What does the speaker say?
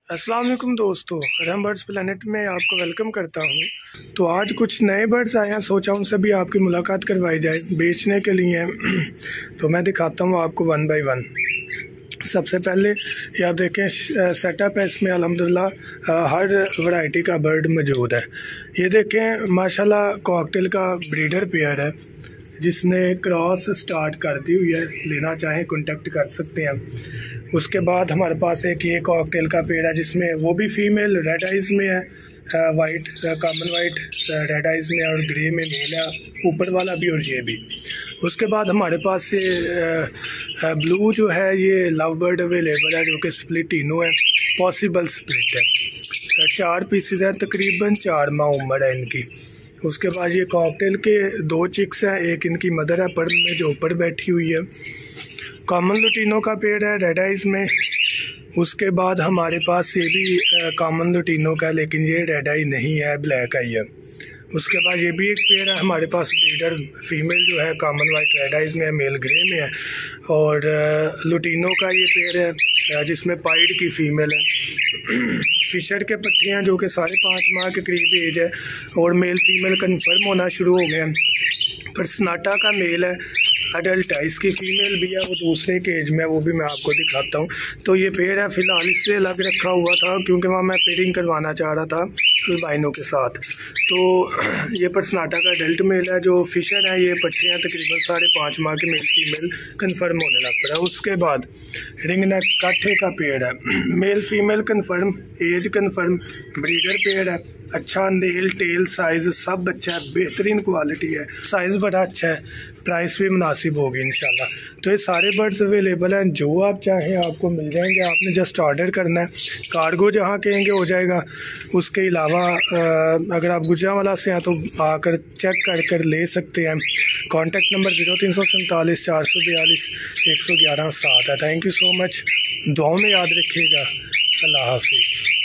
अस्सलाम वालेकुम दोस्तों, रहम बर्ड्स प्लेनेट में आपको वेलकम करता हूं। तो आज कुछ नए बर्ड्स आए हैं, सोचा उनसे भी आपकी मुलाकात करवाई जाए, बेचने के लिए। तो मैं दिखाता हूं आपको वन बाय वन। सबसे पहले ये आप देखें सेटअप है, इसमें अल्हम्दुलिल्लाह हर वैरायटी का बर्ड मौजूद है। ये देखें माशाल्लाह कॉकटेल का ब्रीडर पेयर है जिसने क्रॉस स्टार्ट कर दी हुई है, लेना चाहें कांटेक्ट कर सकते हैं। उसके बाद हमारे पास एक ये कॉकटेल का पेड़ है जिसमें वो भी फीमेल रेड आइज़ में है, white common white red eyes में और ग्रे में मेल है, ऊपर वाला भी और ये भी। उसके बाद हमारे पास ये ब्लू जो है ये लव बर्ड अवेलेबल है जो कि स्प्लिटिनो है, पॉसिबल स्प्लिट है। 4 पीसेज हैं, तकरीबन 4 माह उम्र है इनकी। उसके बाद ये कॉकटेल के 2 चिक्स हैं, एक इनकी मदर है पर में जो ऊपर बैठी हुई है। कॉमन लुटीनो का पेड़ है रेड आइज़ में। उसके बाद हमारे पास ये भी कॉमन लुटीनो का, लेकिन ये रेड आई नहीं है, ब्लैक आई है। उसके बाद ये भी एक पेड़ है हमारे पास ब्रीडर फीमेल जो है कॉमन वाइट रेड आइज़ में है, मेल ग्रे में है। और लुटीनो का ये पेड़ है जिसमें पाइड की फ़ीमेल है। फिशर के पट्टे हैं जो कि 5.5 माह के करीब एज है और मेल फीमेल कन्फर्म होना शुरू हो गए हैं। पर सनाटा का मेल है अडल्ट है, इसकी फ़ीमेल भी है, वो दूसरे केज में, वो भी मैं आपको दिखाता हूँ। तो ये पेड़ है फ़िलहाल इससे अलग रखा हुआ था क्योंकि वहाँ मैं पेयरिंग करवाना चाह रहा था अल्बाइनो के साथ। तो ये परसनाटा का अडल्ट मेल है। जो फिशर है ये पट्टे हैं तकरीबन 5.5 माह के, मेल फीमेल कन्फर्म होने लग पड़ा। उसके बाद रिंग नेक काठे का पेड़ है, male female confirm, as confirm, breeder पेड़ है। अच्छा नेल टेल साइज़ सब अच्छा है, बेहतरीन क्वालिटी है, साइज़ बड़ा अच्छा है, प्राइस भी मुनासिब होगी इंशाल्लाह। तो ये सारे बर्ड्स अवेलेबल हैं, जो आप चाहें आपको मिल जाएंगे। आपने जस्ट ऑर्डर करना है, कार्गो जहाँ कहेंगे हो जाएगा। उसके अलावा अगर आप गुजरांवाला से हैं तो आकर चेक कर ले सकते हैं। कॉन्टैक्ट नंबर 0347 442 111 7 है। थैंक यू सो मच, दुआओं में याद रखिएगा। अल्लाह हाफिज़।